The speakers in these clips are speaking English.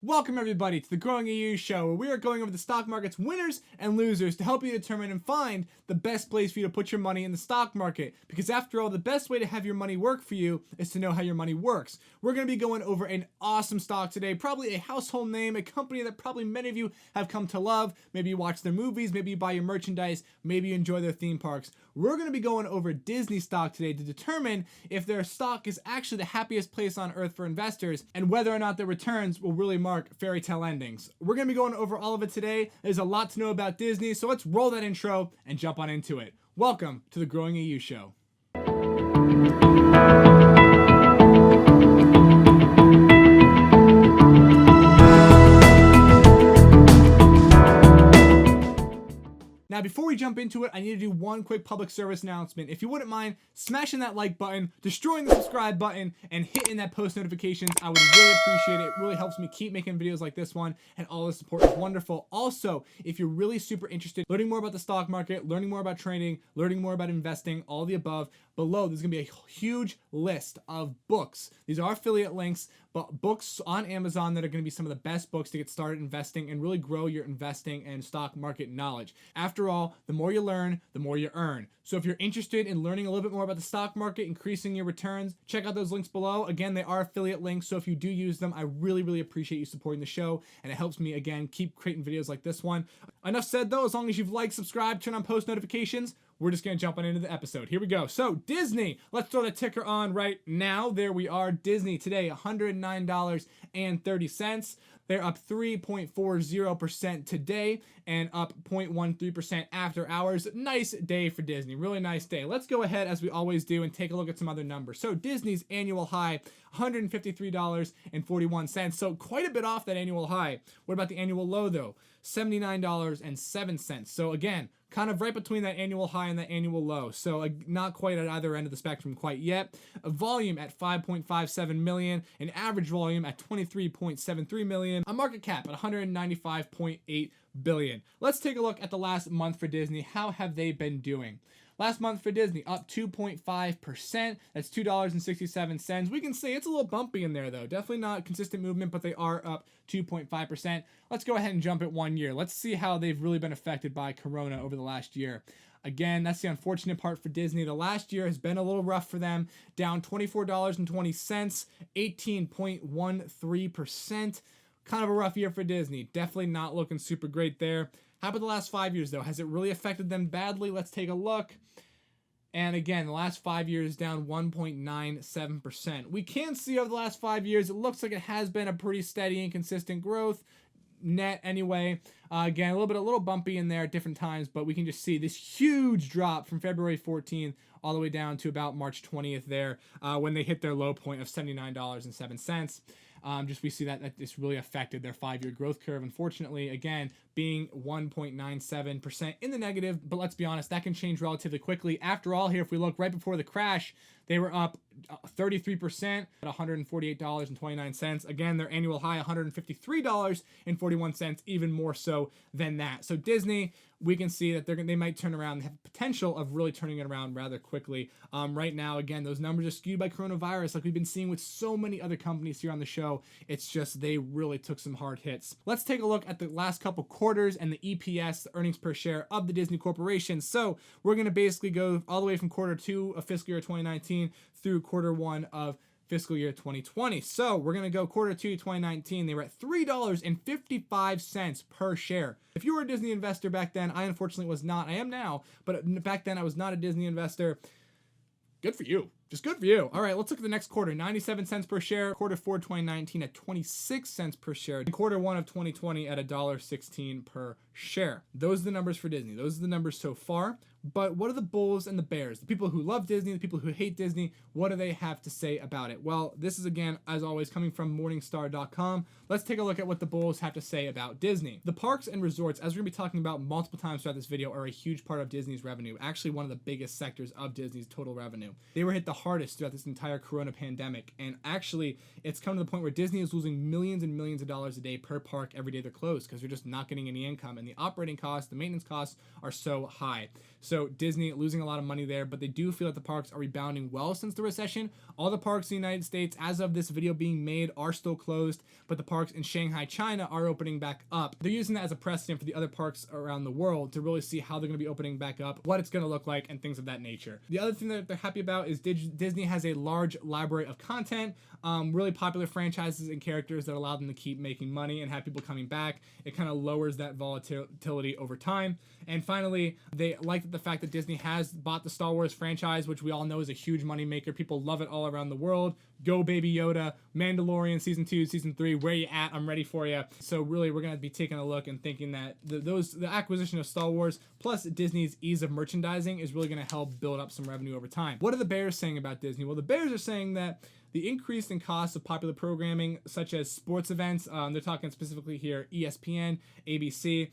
Welcome everybody to the GrowingAU show, where we are going over the stock market's winners and losers to help you determine and find the best place for you to put your money in the stock market. Because after all, the best way to have your money work for you is to know how your money works. We're going to be going over an awesome stock today, probably a household name, a company that probably many of you have come to love. Maybe you watch their movies, maybe you buy your merchandise, maybe you enjoy their theme parks. We're going to be going over Disney stock today to determine if their stock is actually the happiest place on earth for investors and whether or not their returns will really mark fairy tale endings. We're going to be going over all of it today. There's a lot to know about Disney, so let's roll that intro and jump on into it. Welcome to the GrowingAU show. Now, before we jump into it, I need to do one quick public service announcement. If you wouldn't mind smashing that like button, destroying the subscribe button, and hitting that post notifications, I would really appreciate it. It really helps me keep making videos like this one, and all the support is wonderful. Also, if you're really super interested in learning more about the stock market, learning more about trading, learning more about investing, all the above, below there's going to be a huge list of books. These are affiliate links, but books on Amazon that are going to be some of the best books to get started investing and really grow your investing and stock market knowledge. After all, the more you learn, the more you earn. So if you're interested in learning a little bit more about the stock market, increasing your returns, check out those links below. Again, they are affiliate links, so if you do use them, I really appreciate you supporting the show, and it helps me, again, keep creating videos like this one. Enough said, though. As long as you've liked, subscribed, turn on post notifications, we're just going to jump on into the episode. Here we go. So Disney, let's throw the ticker on right now. There we are. Disney today, $109.30. They're up 3.40% today and up 0.13% after hours. Nice day for Disney. Really nice day. Let's go ahead, as we always do, and take a look at some other numbers. So Disney's annual high, $153.41. So quite a bit off that annual high. What about the annual low, though? $79.07. So again, kind of right between that annual high and that annual low. So not quite at either end of the spectrum quite yet. A volume at 5.57 million, an average volume at 23.73 million, a market cap at 195.8 billion. Let's take a look at the last month for Disney. How have they been doing? Last month for Disney, up 2.5%. That's $2.67. We can see it's a little bumpy in there, though. Definitely not consistent movement, but they are up 2.5%. Let's go ahead and jump at 1 year. Let's see how they've really been affected by Corona over the last year. Again, that's the unfortunate part for Disney. The last year has been a little rough for them. Down $24.20, 18.13%. Kind of a rough year for Disney. Definitely not looking super great there. How about the last 5 years, though? Has it really affected them badly? Let's take a look. And again, the last 5 years down 1.97%. We can see over the last 5 years, it looks like it has been a pretty steady and consistent growth. Net anyway. Again, a little bumpy in there at different times, but we can just see this huge drop from February 14th all the way down to about March 20th there when they hit their low point of $79.07. Just we see that this really affected their 5-year growth curve, unfortunately, again, being 1.97% in the negative. But let's be honest, that can change relatively quickly. After all, here, if we look right before the crash, they were up 33% at $148.29. Again, their annual high, $153.41, even more so than that. So Disney, we can see that they might turn around. They have potential of really turning it around rather quickly. Right now, again, those numbers are skewed by coronavirus, like we've been seeing with so many other companies here on the show. It's just they really took some hard hits. Let's take a look at the last couple quarters and the EPS, the earnings per share of the Disney Corporation. So we're going to basically go all the way from quarter 2 of fiscal year 2019 through quarter 1 of fiscal year 2020. So we're going to go quarter 2 2019. They were at $3.55 per share. If you were a Disney investor back then, I unfortunately was not. I am now, but back then I was not a Disney investor. Good for you. Just good for you. All right, let's look at the next quarter. 97 cents per share. Quarter 4 2019 at 26 cents per share. And quarter 1 of 2020 at $1.16 per share. Those are the numbers for Disney. Those are the numbers so far. But what are the bulls and the bears? The people who love Disney, the people who hate Disney, what do they have to say about it? Well, this is, again, as always, coming from Morningstar.com. Let's take a look at what the bulls have to say about Disney. The parks and resorts, as we're going to be talking about multiple times throughout this video, are a huge part of Disney's revenue. Actually, one of the biggest sectors of Disney's total revenue. They were hit the hardest throughout this entire corona pandemic. And actually, it's come to the point where Disney is losing millions and millions of dollars a day per park every day they're closed because they're just not getting any income. And the operating costs, the maintenance costs are so high. So Disney losing a lot of money there, but they do feel that the parks are rebounding well since the recession. All the parks in the United States, as of this video being made, are still closed, but the parks in Shanghai, China are opening back up. They're using that as a precedent for the other parks around the world to really see how they're going to be opening back up, what it's going to look like, and things of that nature. The other thing that they're happy about is Disney has a large library of content, really popular franchises and characters that allow them to keep making money and have people coming back. It kind of lowers that volatility over time. And finally, they like the fact that Disney has bought the Star Wars franchise, which we all know is a huge moneymaker. People love it all around the world. Go Baby Yoda, Mandalorian Season 2, Season 3, where you at? I'm ready for you. So really, we're going to be taking a look and thinking that the acquisition of Star Wars plus Disney's ease of merchandising is really going to help build up some revenue over time. What are the bears saying about Disney? Well, the bears are saying that the increase in costs of popular programming, such as sports events, they're talking specifically here ESPN, ABC,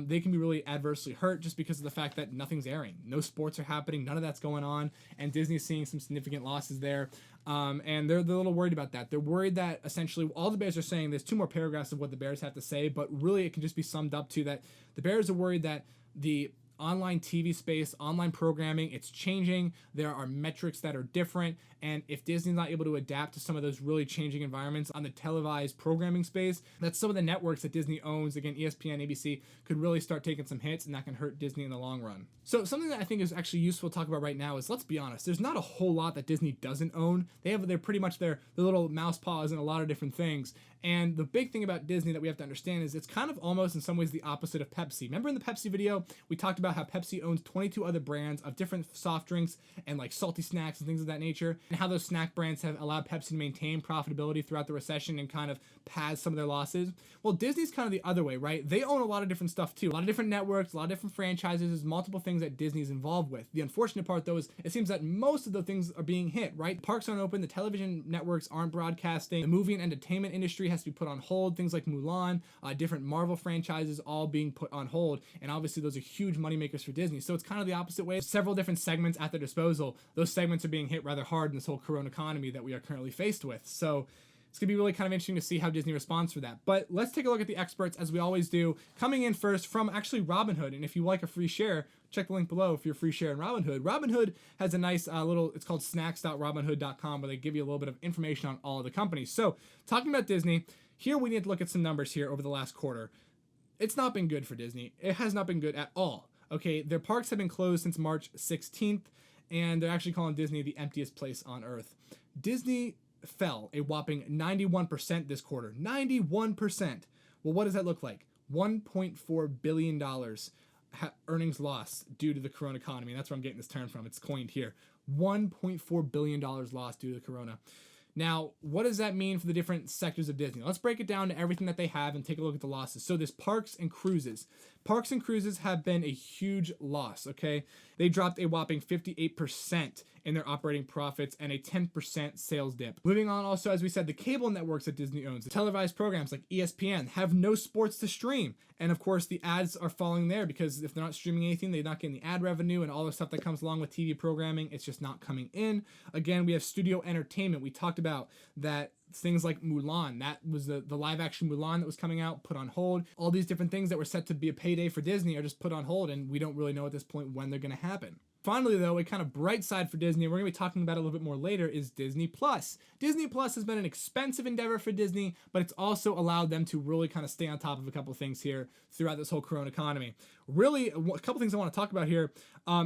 they can be really adversely hurt just because of the fact that nothing's airing. No sports are happening. None of that's going on. And Disney's seeing some significant losses there. And they're a little worried about that. They're worried that essentially all the bears are saying, there's 2 more paragraphs of what the bears have to say, but really it can just be summed up to that the bears are worried that the online TV space, online programming, it's changing. There are metrics that are different. And if Disney's not able to adapt to some of those really changing environments on the televised programming space, that some of the networks that Disney owns, again, ESPN, ABC, could really start taking some hits, and that can hurt Disney in the long run. So something that I think is actually useful to talk about right now is, let's be honest, there's not a whole lot that Disney doesn't own. They're pretty much their little mouse paws in a lot of different things. And the big thing about Disney that we have to understand is it's kind of almost in some ways the opposite of Pepsi. Remember in the Pepsi video, we talked about how Pepsi owns 22 other brands of different soft drinks and like salty snacks and things of that nature, and how those snack brands have allowed Pepsi to maintain profitability throughout the recession and kind of pad some of their losses. Well, Disney's kind of the other way, right? They own a lot of different stuff too. A lot of different networks, a lot of different franchises. There's multiple things that Disney's involved with. The unfortunate part though is it seems that most of the things are being hit, right? Parks aren't open, the television networks aren't broadcasting, the movie and entertainment industry has to be put on hold, things like Mulan, different Marvel franchises all being put on hold, and obviously those are huge moneymakers for Disney. So it's kind of the opposite way. Several different segments at their disposal. Those segments are being hit rather hard in this whole corona economy that we are currently faced with. So it's going to be really kind of interesting to see how Disney responds for that. But let's take a look at the experts as we always do. Coming in first from actually Robinhood. And if you like a free share, check the link below if you're a free share in Robinhood. Robinhood has a nice it's called snacks.robinhood.com, where they give you a little bit of information on all of the companies. So talking about Disney, here we need to look at some numbers here over the last quarter. It's not been good for Disney. It has not been good at all. Okay, their parks have been closed since March 16th, and they're actually calling Disney the emptiest place on earth. Disney fell a whopping 91% this quarter. 91%. Well, what does that look like? $1.4 billion earnings loss due to the corona economy. And that's where I'm getting this term from. It's coined here. $1.4 billion lost due to the corona. Now, what does that mean for the different sectors of Disney? Let's break it down to everything that they have and take a look at the losses. So there's parks and cruises. Parks and cruises have been a huge loss, okay? They dropped a whopping 58% in their operating profits and a 10% sales dip. Moving on also, as we said, the cable networks that Disney owns, the televised programs like ESPN have no sports to stream. And of course, the ads are falling there because if they're not streaming anything, they're not getting the ad revenue and all the stuff that comes along with TV programming. It's just not coming in. Again, we have studio entertainment. We talked about that. Things like Mulan, that was the live action Mulan that was coming out, put on hold. All these different things that were set to be a payday for Disney are just put on hold, and we don't really know at this point when they're going to happen. Finally, though, a kind of bright side for Disney, and we're going to be talking about it a little bit more later, is Disney Plus. Disney Plus has been an expensive endeavor for Disney, but it's also allowed them to really kind of stay on top of a couple of things here throughout this whole corona economy. Really, a couple things I want to talk about here.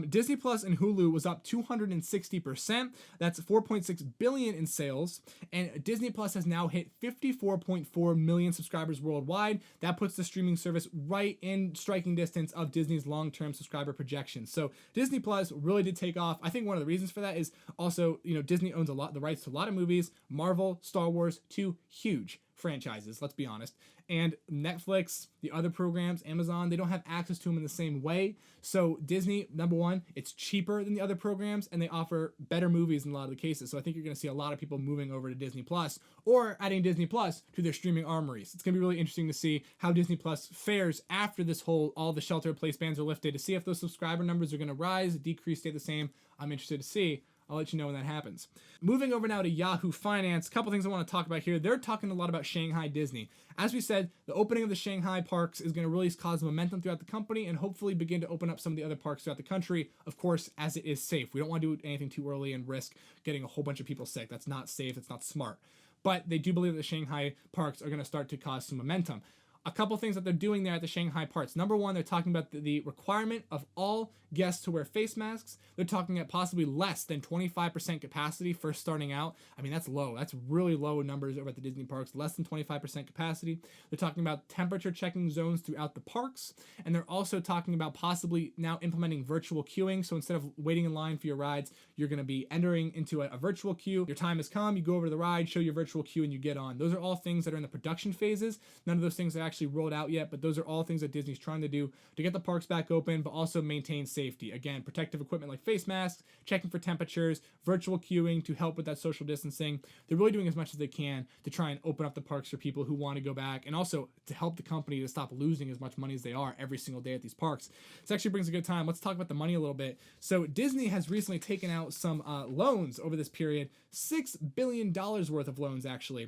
Disney Plus and Hulu was up 260%. That's $4.6 billion in sales. And Disney Plus has now hit 54.4 million subscribers worldwide. That puts the streaming service right in striking distance of Disney's long-term subscriber projections. So Disney Plus really did take off. I think one of the reasons for that is also, Disney owns the rights to a lot of movies. Marvel, Star Wars, 2 huge franchises, let's be honest. And Netflix, the other programs, Amazon, they don't have access to them in the same way. So Disney, number one, it's cheaper than the other programs, and they offer better movies in a lot of the cases. So I think you're going to see a lot of people moving over to Disney Plus or adding Disney Plus to their streaming armories. It's going to be really interesting to see how Disney Plus fares after all the shelter-in-place bans are lifted, to see if those subscriber numbers are going to rise, decrease, stay the same. I'm interested to see. I'll let you know when that happens. Moving over now to Yahoo Finance, a couple things I want to talk about here. They're talking a lot about Shanghai Disney. As we said, the opening of the Shanghai parks is going to really cause momentum throughout the company and hopefully begin to open up some of the other parks throughout the country, of course, as it is safe. We don't want to do anything too early and risk getting a whole bunch of people sick. That's not safe. That's not smart. But they do believe that the Shanghai parks are going to start to cause some momentum. A couple things that they're doing there at the Shanghai parks. Number one, they're talking about the requirement of all guests to wear face masks. They're talking at possibly less than 25% capacity first starting out. I mean, that's low. That's really low numbers over at the Disney parks, less than 25% capacity. They're talking about temperature checking zones throughout the parks. And they're also talking about possibly now implementing virtual queuing. So instead of waiting in line for your rides, you're going to be entering into a virtual queue. Your time has come, you go over to the ride, show your virtual queue, and you get on. Those are all things that are in the production phases. None of those things are actually rolled out yet, but those are all things that Disney's trying to do to get the parks back open, but also maintain safety. Again, protective equipment like face masks, checking for temperatures, virtual queuing to help with that social distancing. They're really doing as much as they can to try and open up the parks for people who want to go back, and also to help the company to stop losing as much money as they are every single day at these parks. This actually brings a good time. Let's talk about the money a little bit. So Disney has recently taken out some loans over this period, $6 billion worth of loans actually.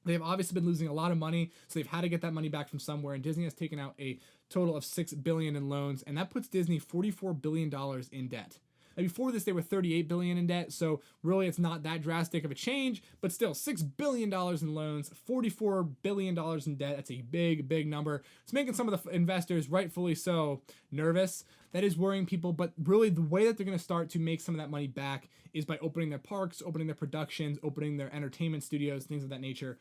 They've obviously been losing a lot of money, so they've had to get that money back from somewhere, and Disney has taken out a total of $6 billion in loans, and that puts Disney $44 billion in debt. Now, before this, they were $38 billion in debt, so really it's not that drastic of a change, but still, $6 billion in loans, $44 billion in debt. That's a big, big number. It's making some of the investors, rightfully so, nervous. That is worrying people, but really the way that they're going to start to make some of that money back is by opening their parks, opening their productions, opening their entertainment studios, things of that nature.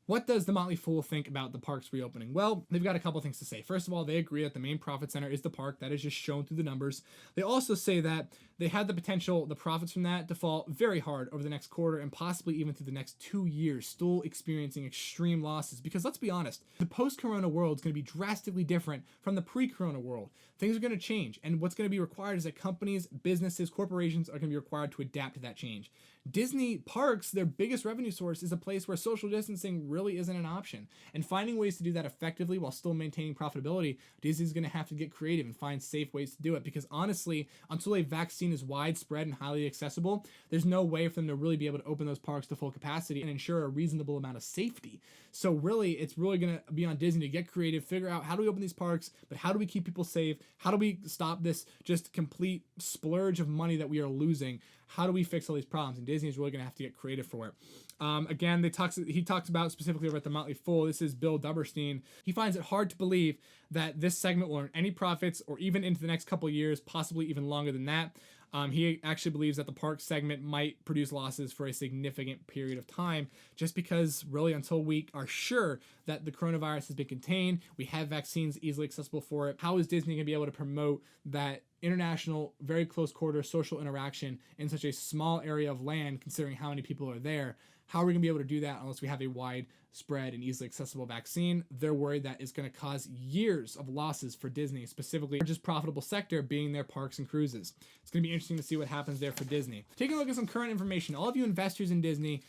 What does the Motley Fool think about the parks reopening? Well, they've got a couple things to say. First of all, they agree that the main profit center is the park. That is just shown through the numbers. They also say that they had the potential, the profits from that, to fall very hard over the next quarter and possibly even through the next 2 years, still experiencing extreme losses. Because let's be honest, the post-corona world is going to be drastically different from the pre-corona world. Things are going to change, and what's going to be required is that companies, businesses, corporations are going to be required to adapt to that change. Disney parks, their biggest revenue source, is a place where social distancing really isn't an option. And finding ways to do that effectively while still maintaining profitability, Disney's going to have to get creative and find safe ways to do it. Because honestly, until a vaccine is widespread and highly accessible, there's no way for them to really be able to open those parks to full capacity and ensure a reasonable amount of safety. So really, it's really going to be on Disney to get creative, figure out how do we open these parks, but how do we keep people safe? How do we stop this just complete splurge of money that we are losing? How do we fix all these problems? And Disney is really going to have to get creative for it. Again, he talks about specifically about the Motley Fool. This is Bill Duberstein. He finds it hard to believe that this segment will earn any profits or even into the next couple of years, possibly even longer than that. He actually believes that the park segment might produce losses for a significant period of time, just because really until we are sure that the coronavirus has been contained, we have vaccines easily accessible for it. How is Disney going to be able to promote that international, very close quarter social interaction in such a small area of land, considering how many people are there? How are we going to be able to do that unless we have a widespread and easily accessible vaccine? They're worried that it's going to cause years of losses for Disney, specifically the largest profitable sector being their parks and cruises. It's going to be interesting to see what happens there for Disney. Taking a look at some current information, all of you investors in Disney,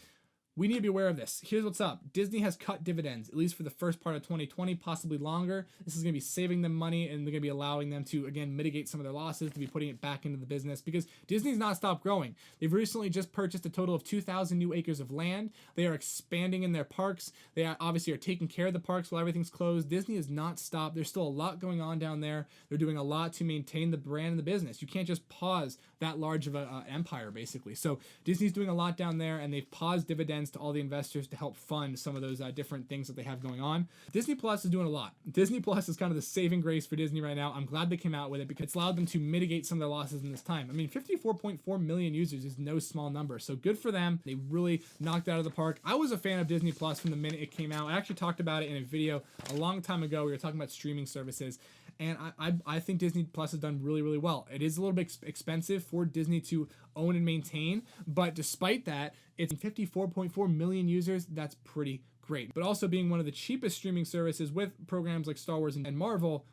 we need to be aware of this. Here's what's up. Disney has cut dividends, at least for the first part of 2020, possibly longer. This is going to be saving them money, and they're going to be allowing them to, again, mitigate some of their losses, to be putting it back into the business, because Disney's not stopped growing. They've recently just purchased a total of 2,000 new acres of land. They are expanding in their parks. They obviously are taking care of the parks while everything's closed. Disney has not stopped. There's still a lot going on down there. They're doing a lot to maintain the brand and the business. You can't just pause that large of an empire, basically. So Disney's doing a lot down there, and they've paused dividends to all the investors to help fund some of those different things that they have going on. Disney Plus is doing a lot. Disney Plus is kind of the saving grace for Disney right now. I'm glad they came out with it because it's allowed them to mitigate some of their losses in this time. I mean, 54.4 million users is no small number, so good for them. They really knocked it out of the park. I was a fan of Disney Plus from the minute it came out. I actually talked about it in a video a long time ago. We were talking about streaming services, and I think Disney Plus has done really, really well. It is a little bit expensive for Disney to own and maintain, but despite that, it's 54.4 million users. That's pretty great. But also being one of the cheapest streaming services with programs like Star Wars and Marvel,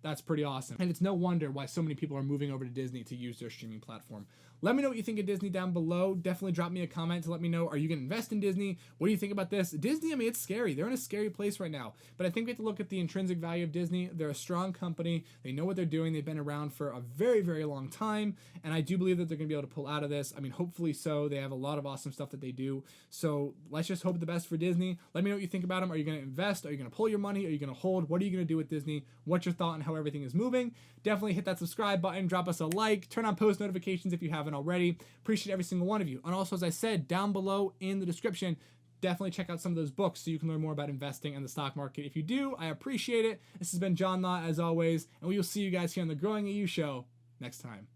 that's pretty awesome. And it's no wonder why so many people are moving over to Disney to use their streaming platform. Let me know what you think of Disney down below. Definitely drop me a comment to let me know, are you going to invest in Disney? What do you think about this? Disney, I mean, it's scary. They're in a scary place right now. But I think we have to look at the intrinsic value of Disney. They're a strong company. They know what they're doing. They've been around for a very, very long time. And I do believe that they're going to be able to pull out of this. I mean, hopefully so. They have a lot of awesome stuff that they do. So let's just hope the best for Disney. Let me know what you think about them. Are you going to invest? Are you going to pull your money? Are you going to hold? What are you going to do with Disney? What's your thought on how everything is moving? Definitely hit that subscribe button. Drop us a like. Turn on post notifications if you haven't already. Appreciate every single one of you. And also, as I said, down below in the description, definitely check out some of those books so you can learn more about investing in the stock market. If you do, I appreciate it. This has been John Law, as always, and we will see you guys here on the Growing AU show next time.